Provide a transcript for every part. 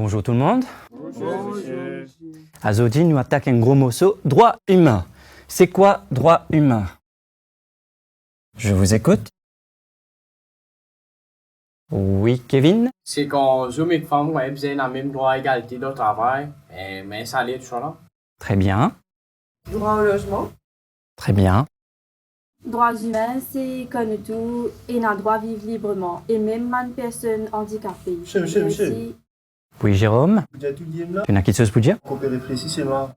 Bonjour tout le monde. Bonjour. Aujourd'hui, nous attaquons un gros morceau, droit humain. C'est quoi droit humain? Je vous écoute. Oui, Kevin? C'est quand hommes et femmes ont le même droit à égalité de travail, mais ça allait toujours là. Très bien, Droit au logement. très bien. Droits humains, c'est que nous tous, et a droit à vivre librement, et même une personne handicapée. Monsieur. Oui, Jérôme? Vous avez tout dit là? Tu n'as quelque chose pour dire? Qu'on peut réfléchir, c'est moi.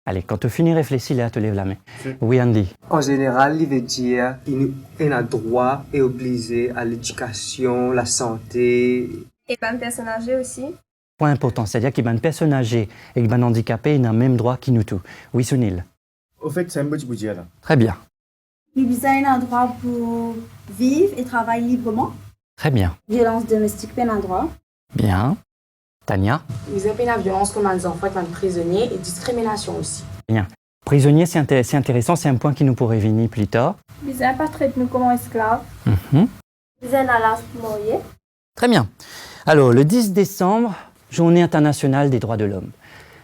Allez, quand tu finis de réfléchir, là, tu lèves la main. Oui. Oui, Andy? En général, il veut dire qu'il a droit et obligé à l'éducation, la santé. Et pas une personne âgée aussi. Point important, c'est-à-dire qu'il y a une personne âgée et qu'il y a un handicapé, il a le même droit que nous tous. Oui, Sunil? Au fait, c'est un petit peu là. Très bien, Il a un droit pour vivre et travailler librement. très bien, Violence domestique, pas un droit. bien. Tania? Ils ont la violence comme les enfants, comme les prisonniers et discrimination aussi. Prisonnier, c'est intéressant, c'est un point qui nous pourrait venir plus tard. Ils n'ont pas traité nous comme esclaves. Mhm. Ils ont la lâche pour mourir. Très bien. Alors, le 10 décembre, Journée internationale des droits de l'homme.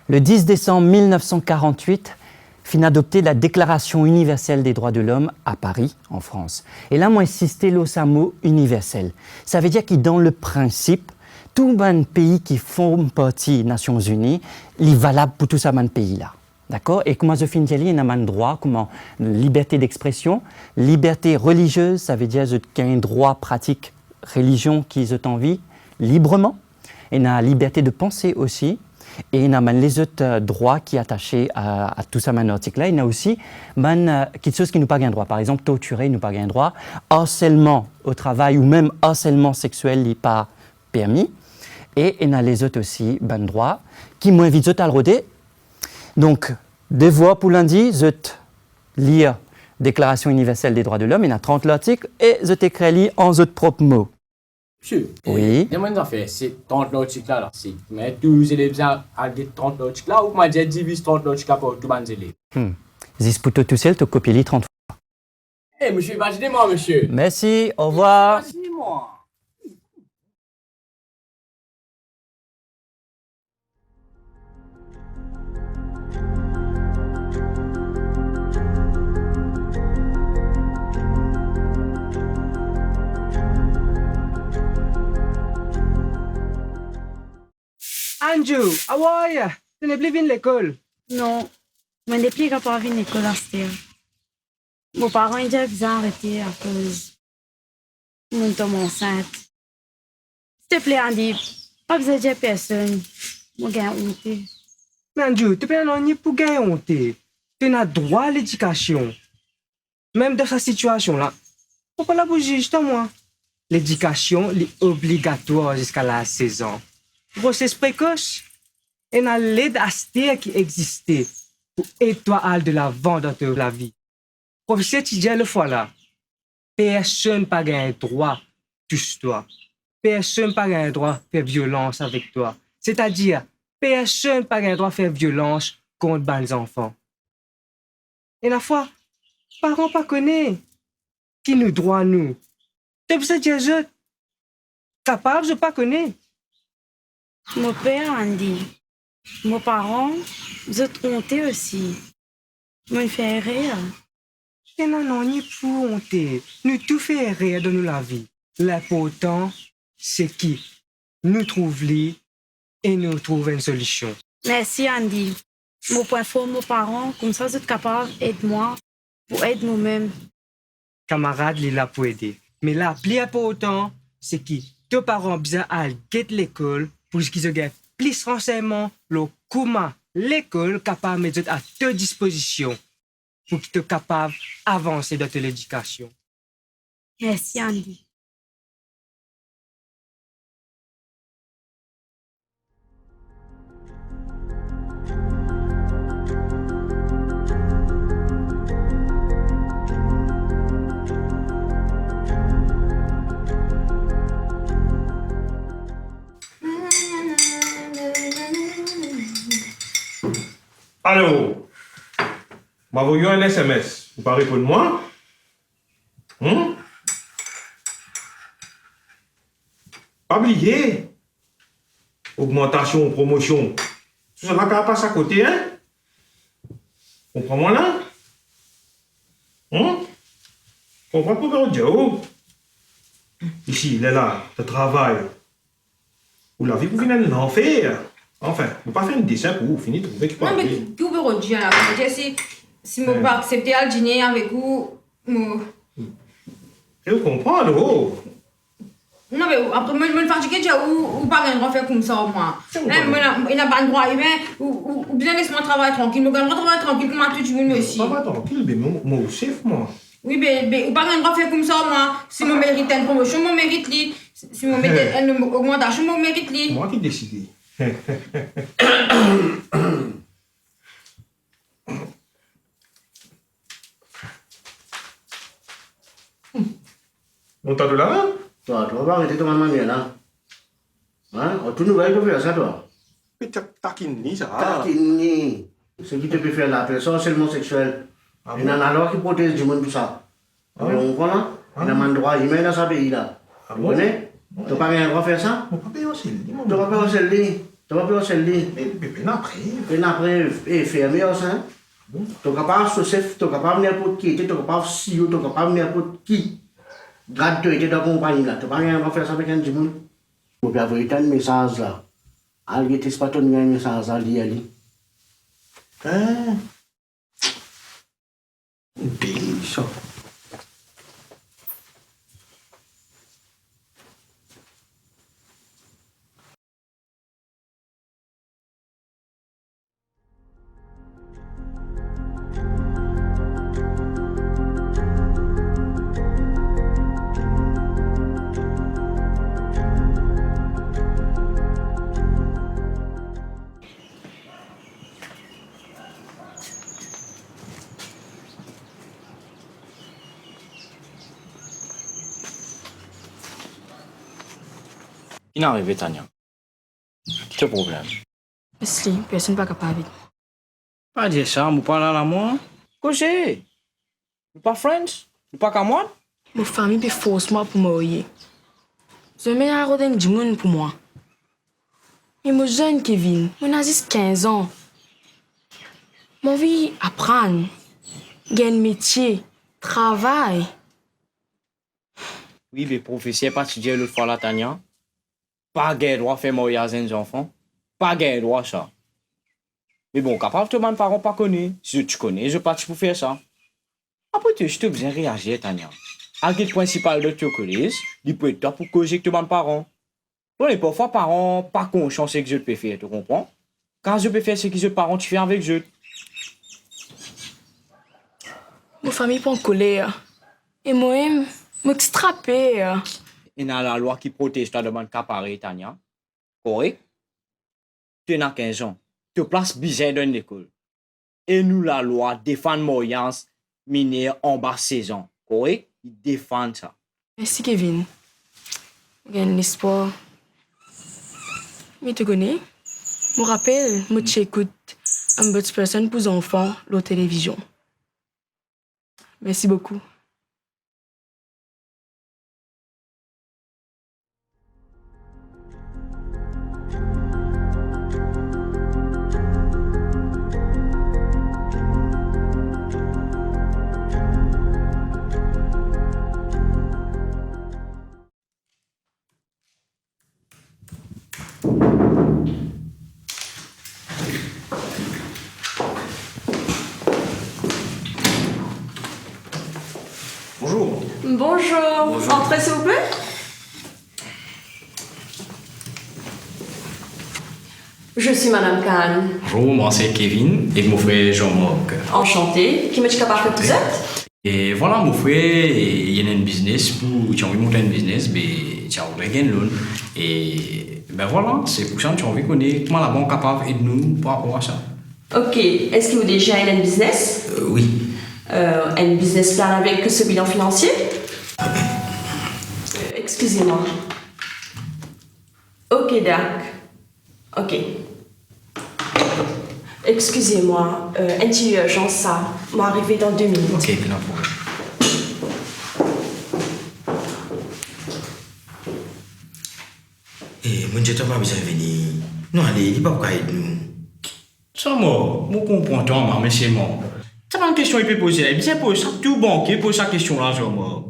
Le 10 décembre 1948, fin adopté la Déclaration universelle des droits de l'homme à Paris, en France. Et là, moi, insisté le mot universel. Ça veut dire que dans le principe, tout les pays qui font partie des Nations Unies, il est valable pour tout ça, les pays-là. D'accord? Et comment je finis, il y a un droit, comment liberté d'expression, liberté religieuse, ça veut dire qu'il y a un droit pratique religion qui est en vie librement. Et il y a la liberté de penser aussi. Et il y a les autres droits qui sont attachés à tout ça, article-là. Il y a aussi quelque chose qui nous pas un droit. Par exemple, torturer, nous pas un droit. Harcèlement au travail ou même harcèlement sexuel n'est pas permis. Et il y a les autres aussi, droits, qui m'invitent à le roder. Donc, devoir pour lundi, je lire Déclaration universelle des droits de l'homme, il y a 30 articles, et je t'écris en autres propres mots. Monsieur, Oui. il y a moins d'affaires, c'est 30 l'article là. C'est, mais tous les élèves à dire 30 l'article là, ou moi j'ai divise 30 l'article pour tous les élèves. Zisputo tout seul, tu copies les 30 fois. Eh, monsieur, imaginez-moi, monsieur. Merci, au revoir. Imaginez-moi. Andrew, how are you? Tu n'es plus venu à l'école. Non, mais depuis que je pas venir à l'école à cette heure. Mes parents ont déjà bien arrêté à cause de mon tombe enceinte. S'il te plaît, Andy, pas besoin de dire personne. Moi, j'ai honte. Mais Andrew, tu peux pas pour gagner honte. Tu as droit à l'éducation. Même dans cette situation-là. Pourquoi la bouger, justement? L'éducation est obligatoire jusqu'à la 16 ans. Grossesse précoce. Et dans l'aide à ce qui existait pour aider toi à aller de l'avant dans ta vie. Professeur, tu dis le fois là. Personne n'a pas un droit touche toi. Personne n'a pas un droit de faire violence avec toi. C'est-à-dire, personne n'a pas un droit de faire violence contre les enfants. Et la fois, parents pas connaissent qui nous droit nous. C'est pour ça que je capable de pas connaître. Mon père, Andy. Mes parents, ils ont honte aussi. Ils me fait rire. Et non, ni pour honte. Nous tout fait rire dans la vie. L'important, c'est qui nous trouve lui et nous trouve une solution. Merci, Andy. Mon point fort, mes parents, comme ça, vous êtes capables d'aider moi pour aider nous-mêmes. Camarade, il est là pour aider. Mais là, plus important, c'est qui tes parents besoin à l'école pour qu'ils aient plus renseignements, le comment l'école capable de mettre à ta disposition pour qu'ils soient capables d'avancer dans l'éducation. Merci, Andy. Allô? M'a envoyé un SMS. Vous parlez pour moi? Pas oublié. augmentation, promotion. Tout ça, là, qu'à passer à côté, hein? Comprends-moi là? Comprends pas comment dire, oh? Ici, il est là, le travail. Ou la vie pour finir un enfer. Enfin, vous pas faire un dessin pour vous finir de trouver qui Non, parle. mais qui vous veut dire là? Si je pas accepter à dîner avec vous, Je comprends, oh? non, mais après, je me fatigue déjà ou pas un droit faire comme ça, moi. Il n'a pas de droit humain, ou bien laisse-moi travailler tranquille. Je vais travailler tranquille, comment tu veux, aussi. Pas tranquille, mais moi aussi, moi. Oui, mais ou pas un droit faire comme ça, moi. Si je mérite une promotion, je mérite lui. Si je mérite une augmentation, je mérite lui. Moi qui décide. On t'a de là? Toi, tu vas pas arrêter ton maman là. Hein? Tout nouvelle, tu peux faire ça, toi. Mais taquini, ça. Taquini. Ce qui te peut faire la personne seulement sexuelle. Il y a une loi qui protège du monde pour ça. On comprend là? Il y a un droit humain dans ce pays là. Tu connais? Tu n'as pas rien droit de faire ça? Mon papa est aussi. Tu vas pas faire celle-là. Tu vas pas faire celle-là. Mais après. Et après, fermé aussi. Tu es capable de se faire, tu es capable de n'importe qui, tu es capable de si, tu es capable de n'importe qui. Garde toi, tu es dans la compagnie là. Tu n'as pas rien à faire ça avec un du monde. Tu peux avoir un message là. Algue, tu n'as pas ton message à lire. Hein? Déjà. Il est arrivé, Tania. Quel problème? Leslie, personne n'est pas capable. Pas dire ça, je parle à la moi. Couché. Nous pas friends? Nous pas qu'à moi? Ma famille peut forcément pour me je mets à rodin du monde pour moi. Mais mon jeune Kevin, mon a juste 15 ans. Mon vie apprendre, gagner un métier, travail. Oui, mais professeur pas dire l'autre fois là, Tania. Pas de droit faire mariage aux enfants. Pas de droit ça. Mais bon, capable de mes parents pas connaître. Si tu connais, je pas pour faire ça. Après, je te besoin réagir, Tania. À quel principal de ton collège, il peut être toi pour causer avec mes parents. Bon, et parfois, parents pas conscience que je peux faire, tu comprends? Quand je peux faire ce que je parents tu fais avec je. Ma famille pas en colère. Et moi-même, m'extraper. Il y a la loi qui protège ta demande qu'à pareil, Tania. Correct? Tu as 15 ans. Tu places bizarre dans l'école. Et nous, la loi, défend moyens mineurs en bas 16 ans. Correct? Ils défendent ça. Merci, Kevin. J'ai un espoir. Mais tu connais? Je me rappelle, moi, j'écoute une bonne personne pour les enfants, la télévision. Merci beaucoup. Bonjour. Bonjour. Entrez s'il vous plaît. Je suis Madame Kahn. Bonjour, moi c'est Kevin et mon frère Jean-Marc. Enchantée. Qui me dit capable que vous êtes? Et voilà, mon frère, il y a un business pour, tu as envie de monter un business, mais tu as envie de gagner loan. Et ben voilà, c'est pour ça que tu as envie de connaître comment la banque est capable d'aider nous par rapport à ça. Ok. Est-ce que vous déjà avez un business? Oui. Un business plan avec ce bilan financier? Excusez-moi. Ok, d'accord. Ok. Excusez-moi, un petit urgence ça. Moi arriver dans 2 minutes. Ok, bien problème. Et moi, je n'ai pas besoin de venir Non, allez, il va pas aider nous. Ça, moi, je comprends toi, mais c'est moi. C'est pas une question qu'il peut poser. C'est pour ça tout banquier pose sa question-là, sur moi.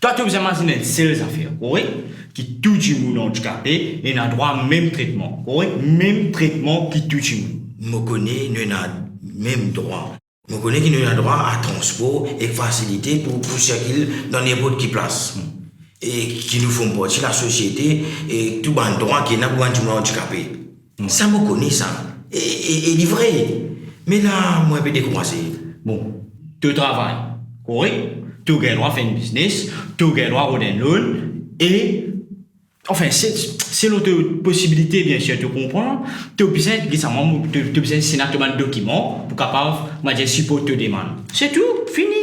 Toi, tu as imaginer une seule affaire, correct? Qui tout le monde handicapé et n'a droit au même traitement, correct? Même traitement qui tout le monde. Je connais, nous avons même droit. Je connais qu'il nous a droit à transport et facilité pour circuler dans n'importe quelle place. Et qui nous font partie de la société et tout le droit qui est dans le monde handicapé. Ça, me connaît ça. Et il est vrai. Mais là, moi, je vais décommencer. Bon, tu travailles, correct? Tu as le droit à faire un business, tu as le droit à avoir un loan, et enfin, c'est l'autre possibilité, bien sûr, tu comprends. Tu as besoin de signer un document pour capable de supporter tes demandes. C'est tout, fini.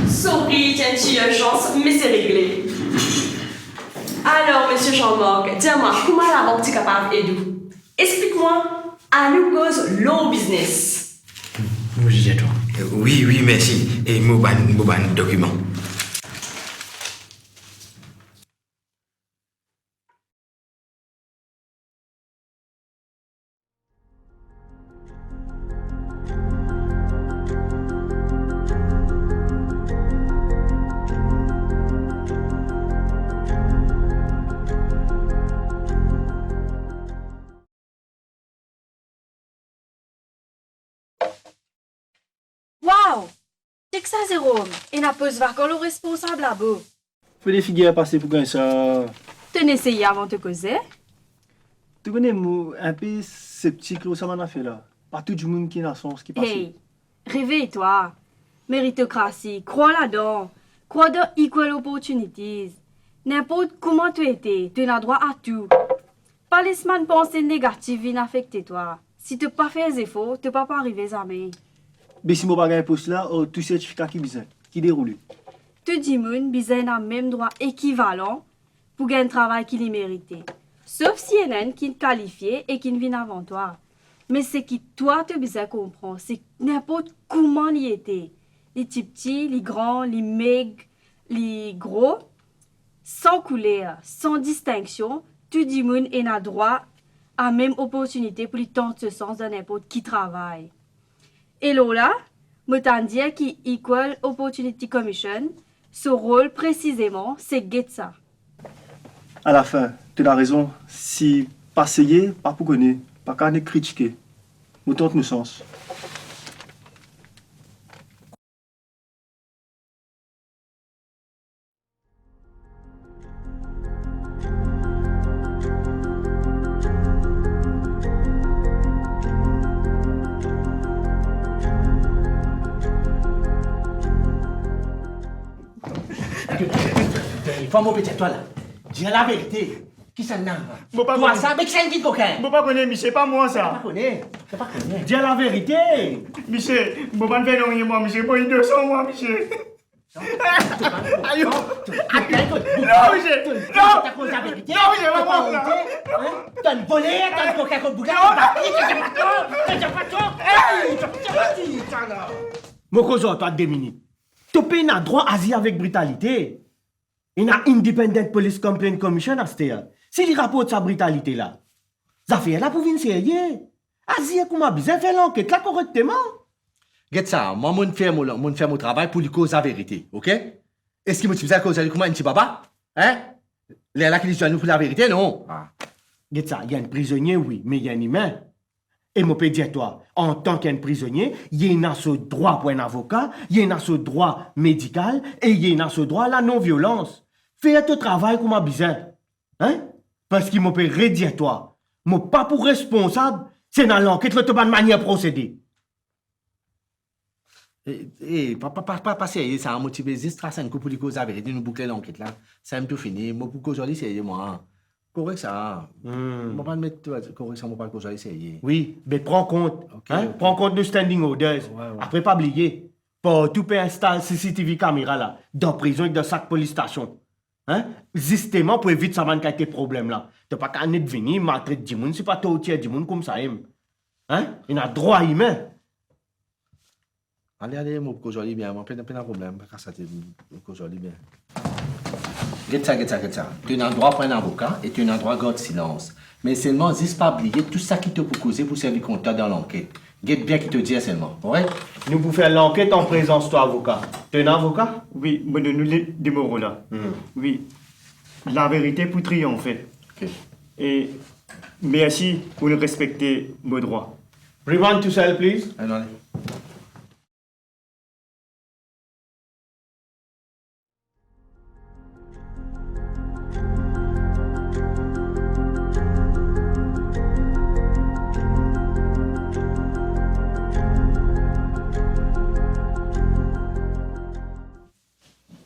Sorry, j'ai une petite urgence, mais c'est réglé. Alors, monsieur Jean-Marc, dis-moi, comment la banque est capable d'aider? Explique-moi, à nous cause low business. Oui, merci. Et moi, un document. Waouh! C'est que ça, Jérôme. Et n'a pas voir quand le responsable là-bas. Faut des figures passer pour ça. Tu n'as essayé avant de causer? Tu connais, moi, un peu sceptique, là, ça m'en a fait là. Pas tout le monde qui a sens qui passe. Hey, réveille-toi. Méritocratie, crois là-dedans. Crois dans equal opportunities. N'importe comment tu étais, tu as droit à tout. Pas les semaines pensées négatives viennent affecter toi. Si tu n'as pas fait les efforts, tu ne peux pas arriver jamais. Mais si je n'ai pas un poste là, tout certificat qui besoin, qui déroule. Tout le monde a le même droit équivalent pour gagner un travail qu'il est mérité. Sauf si il y en a qui est qualifié et qui vient avant toi. Mais ce que toi tu as besoin de comprendre, c'est n'importe comment il était. Les petits, les grands, les maigres, les gros, sans couleur, sans distinction, tout le monde a droit à la même opportunité pour lui tenter ce sens de n'importe qui travaille. Et là, je t'en dis que Equal Opportunity Commission, ce rôle précisément, c'est ça. À la fin, tu as raison. Si pas essayer, pas pour connaître, pas qu'à ne critiquer. Autant de sens. Il faut m'opéter toi là. Dis la vérité. Qui ça n'a pas? Toi ça, mais qui ça dit coquin? Je ne connais pas, Michel, pas moi ça. Je ne connais pas. Dis la vérité. Michel, je ne vais pas faire rien moi, Michel. Je vais 200 moi, Michel. Aïe. Non, Michel. Non. Tu as la vérité. Non, Michel, pas moi. Tu as une volée, tu as une coquin comme bouga. Mon cousin, toi, 2 minutes. Tu peux un droit à agir avec brutalité. Il y a Independent Police Complaint Commission à ce si il rapporte sa brutalité là, ça fait là pour venir sérieux. Agir comme a besoin faire l'enquête là correctement. Regarde ça, moi, je fais mon travail pour lui causer la vérité, ok? Est-ce qu'il me dit que cause comme un petit papa? Hein? Les là qui disent nous pour la vérité, non? Regarde ça, il y a un prisonnier, oui, mais il y a un humain. Et moi, peux dire toi, en tant qu'un prisonnier, il y a ce droit pour un avocat, il y a ce droit médical et il y a ce droit à la non-violence. Fais ton travail comme a besoin. Hein? Parce qu'il m'a peut redire toi. Moi, pas pour responsable, c'est dans l'enquête le bonne manière de procéder. Pas sérieux, ça a motivé les strassen pour lui causer la vérité, nous boucler l'enquête là. C'est un peu fini. Moi, pour qu'aujourd'hui, c'est moi. Correct ça. Je ne vais pas mettre correct ça, je ne vais pas qu'aujourd'hui, c'est. Oui, mais prends compte. Okay, hein? Prends compte de standing orders. Ouais. Après, pas oublier. Pour tout peut installer CCTV caméra là, dans prison et dans chaque police station. Hein? Justement pour éviter ça man des problèmes là. Tu n'as pas qu'à venir maltraiter du monde, c'est pas toi qui du monde comme ça. Hein? Il a droit humain. Allez, moi, qu'aujourd'hui, bien, moi, pas de problème, parce que ça, qu'aujourd'hui, bien. Regarde ça. Tu as un droit pour un avocat et tu as un droit de garder silence. Mais seulement, n'hésite pas à oublier tout ça qui te peut causer pour servir compteur dans l'enquête. Regarde bien qui te dit seulement, ouais? Nous pouvons faire l'enquête en présence de ton avocat. Tu es un avocat? Oui, moi, nous les démorons là. Oui. La vérité pour triompher. Ok. Et merci pour nous respecter nos droits. Rewind to cell, please. Allez.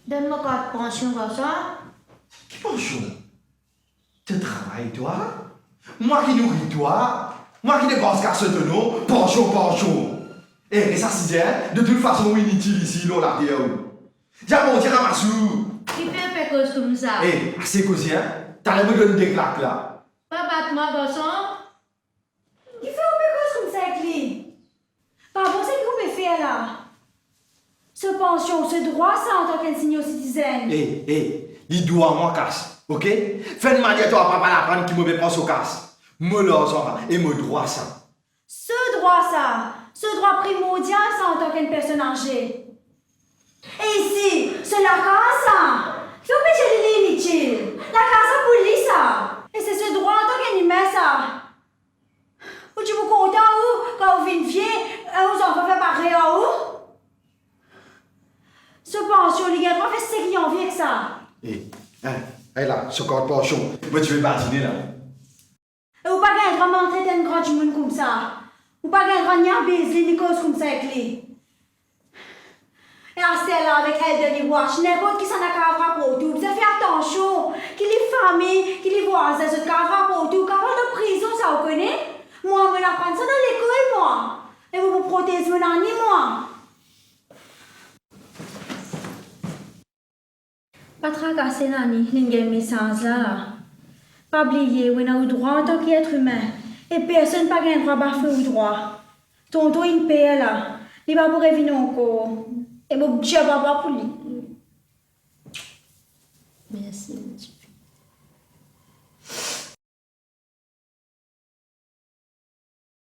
Donne-moi carte pension comme ça. Pension? Tu travailles, toi? Moi qui nourris, toi? Moi qui dépense casse de nous? Pension. Et ça, c'est de toute façon, inutile ici, l'on l'a dit. J'ai mon dire à ma sou. Qui fait faire cause comme ça? Eh, assez causé, hein? T'as me donner des claques là. Pas battre-moi, garçon. Il fait un peu cause comme ça avec lui. Par rapport à ce que vous faire là. Ce pension, ce droit, ça en tant qu'un senior citizen. Il doit moi casse, ok? Fais une manière toi, papa la prendre qui me prend au casse. Me l'argent et me droit ça. Ce droit primordial, ça en tant qu'une personne âgée. Et ici, c'est la casa. Il faut que je le inutile. La casa pour lui, ça. Et c'est ce droit en tant qu'un humain, ça. Ou tu vous comptes où, quand vous venez vieux, vous enfants fait pareil en haut? Ce pension, les gars, fait ce qu'ils ont envie avec ça. Là, ce corps de pension. Moi, tu veux pas dîner là. Et vous pas gagner vraiment traiter un grand monde comme ça. Vous pas gagner vraiment baiser des causes comme ça avec lui. Et rester là avec Elderly Watch, n'importe qui s'en a qu'à avoir pour tout. Vous avez fait attention, qu'il les familles, qu'il les voisins, ce qu'à avoir pour tout. Qu'à avoir de prison, ça vous connaît? Moi, je vais apprendre ça dans l'école, moi. Et vous vous protégez maintenant, ni moi. Pas tracasser l'année, l'ingé message là. Pas oublier, on a le droit en tant qu'être humain. Et personne n'a pas le droit de bafouer le droit. Tonton, il paye là. Il va pour revenir encore. Et mon Dieu va pas pour lui. Merci.